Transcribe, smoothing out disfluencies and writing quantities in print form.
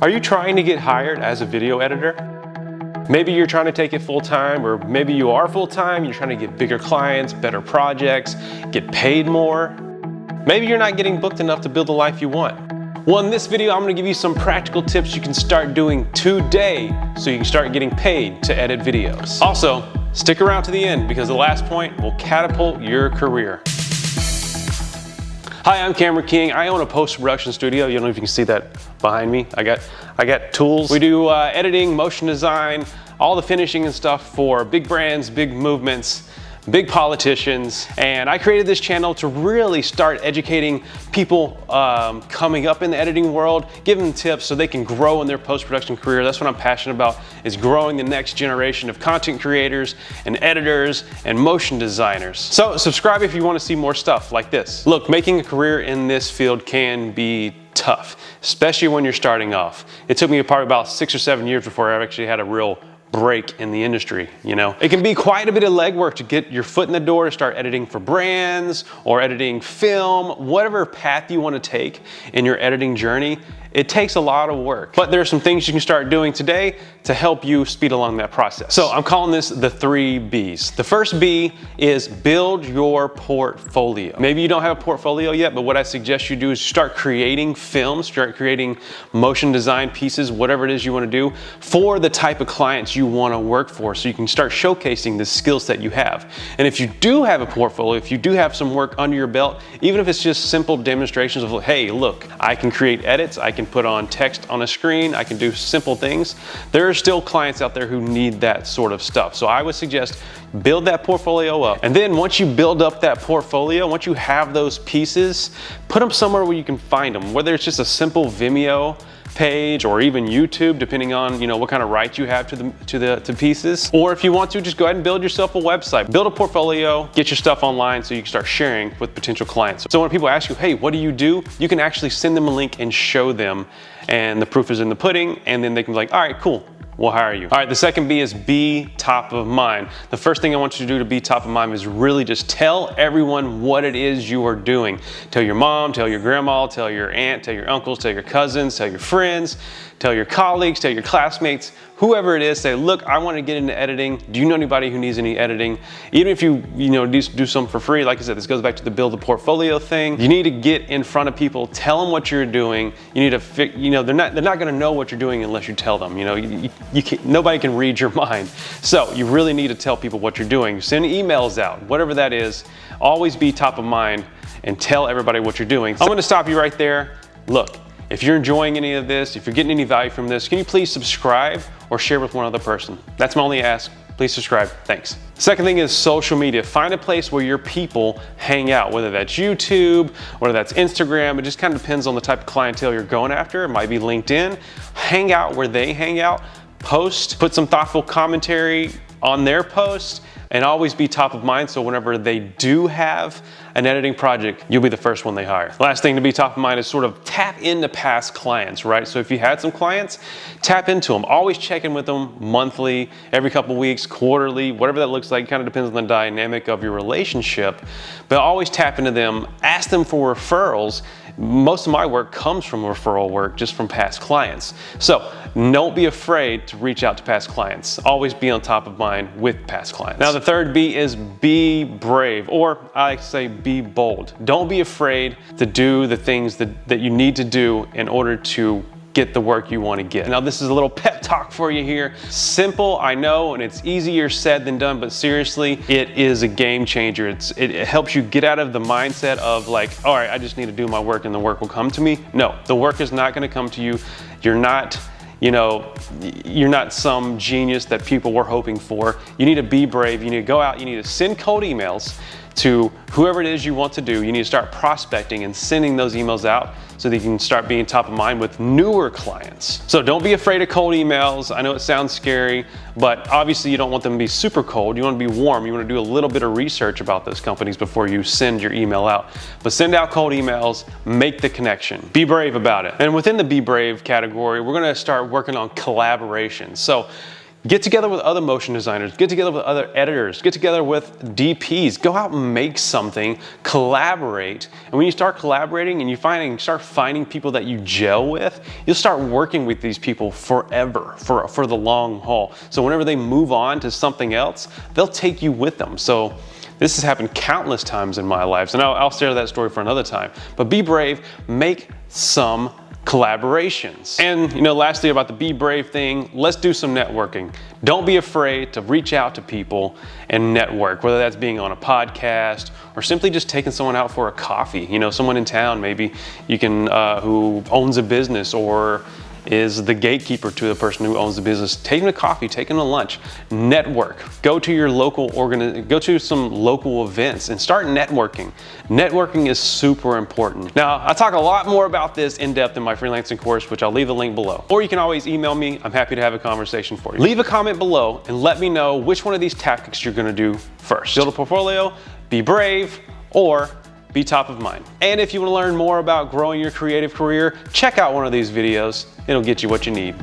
Are you trying to get hired as a video editor? Maybe you're trying to take it full-time, or maybe you are full-time, you're trying to get bigger clients, better projects, get paid more. Maybe you're not getting booked enough to build the life you want. Well, in this video, I'm gonna give you some practical tips you can start doing today so you can start getting paid to edit videos. Also, stick around to the end because the last point will catapult your career. Hi, I'm Camera King. I own a post-production studio. You don't know if you can see that behind me. I got tools. We do editing, motion design, all the finishing and stuff for big brands, big movements, big politicians. And I created this channel to really start educating people coming up in the editing world, giving them tips so they can grow in their post-production career. That's what I'm passionate about, is growing the next generation of content creators and editors and motion designers. So subscribe if you want to see more stuff like this. Look, making a career in this field can be tough, especially when you're starting off. It took me probably about 6 or 7 years before I actually had a real break in the industry, you know? It can be quite a bit of legwork to get your foot in the door to start editing for brands or editing film, whatever path you want to take in your editing journey. It takes a lot of work, but there are some things you can start doing today to help you speed along that process. So I'm calling this the 3 B's. The first B is build your portfolio. Maybe you don't have a portfolio yet, but what I suggest you do is start creating films, start creating motion design pieces, whatever it is you want to do for the type of clients you want to work for, so you can start showcasing the skill set you have. And if you do have a portfolio, if you do have some work under your belt, even if it's just simple demonstrations of, hey, look, I can create edits, I can put on text on a screen, I can do simple things. There are still clients out there who need that sort of stuff. So I would suggest build that portfolio up. And then once you build up that portfolio, once you have those pieces, put them somewhere where you can find them, whether it's just a simple Vimeo page or even YouTube, depending on what kind of rights you have to pieces. Or if you want to, just go ahead and build yourself a website. Build a portfolio, get your stuff online so you can start sharing with potential clients. So when people ask you, hey, what do? You can actually send them a link and show them, and the proof is in the pudding, and then they can be like, all right, cool, we'll hire you. All right, the second B is be top of mind. The first thing I want you to do to be top of mind is really just tell everyone what it is you are doing. Tell your mom, tell your grandma, tell your aunt, tell your uncles, tell your cousins, tell your friends, tell your colleagues, tell your classmates, whoever it is. Say, look, I want to get into editing. Do you know anybody who needs any editing? Even if you do something for free, like I said, this goes back to the build the portfolio thing. You need to get in front of people, tell them what you're doing. You need to, they're not going to know what you're doing unless you tell them. Nobody can read your mind. So you really need to tell people what you're doing. Send emails out, whatever that is. Always be top of mind and tell everybody what you're doing. I'm going to stop you right there. Look, if you're enjoying any of this, if you're getting any value from this, can you please subscribe or share with one other person? That's my only ask. Please subscribe. Thanks. Second thing is social media. Find a place where your people hang out, whether that's YouTube, whether that's Instagram. It just kind of depends on the type of clientele you're going after. It might be LinkedIn. Hang out where they hang out. Post, put some thoughtful commentary on their post, and always be top of mind so whenever they do have an editing project, you'll be the first one they hire. Last thing to be top of mind is sort of tap into past clients, right? So if you had some clients, tap into them. Always check in with them monthly, every couple weeks, quarterly, whatever that looks like. Kind of depends on the dynamic of your relationship, but always tap into them. Ask them for referrals. Most of my work comes from referral work, just from past clients. So don't be afraid to reach out to past clients. Always be on top of mind with past clients. Now the third B is be brave, or I like to say be bold. Don't be afraid to do the things that you need to do in order to get the work you want to get. Now this is a little pep talk for you here. Simple, I know, and it's easier said than done, but seriously, it is a game changer. It helps you get out of the mindset of like, all right, I just need to do my work and the work will come to me. No, the work is not going to come to you. You're not some genius that people were hoping for. You need to be brave. You need to go out. You need to send cold emails to whoever it is you want to do. You need to start prospecting and sending those emails out so that you can start being top of mind with newer clients. So don't be afraid of cold emails. I know it sounds scary, but obviously you don't want them to be super cold. You want to be warm. You want to do a little bit of research about those companies before you send your email out. But send out cold emails, make the connection. Be brave about it. And within the be brave category, we're going to start working on collaboration. So Get together with other motion designers, get together with other editors, get together with DPs, go out and make something, collaborate. And when you start collaborating and you start finding people that you gel with, you'll start working with these people forever, for the long haul. So whenever they move on to something else, they'll take you with them. So this has happened countless times in my life. So now I'll share that story for another time. But be brave, make some collaborations. And lastly about the be brave thing, let's do some networking. Don't be afraid to reach out to people and network, whether that's being on a podcast or simply just taking someone out for a coffee. Someone in town maybe you can who owns a business or is the gatekeeper to the person who owns the business. Take them to coffee, take them to lunch, network, go to your local go to some local events and start networking. Networking is super important. Now, I talk a lot more about this in depth in my freelancing course, which I'll leave the link below. Or you can always email me. I'm happy to have a conversation for you. Leave a comment below and let me know which one of these tactics you're gonna do first. Build a portfolio, be brave, or be top of mind. And if you want to learn more about growing your creative career, check out one of these videos. It'll get you what you need.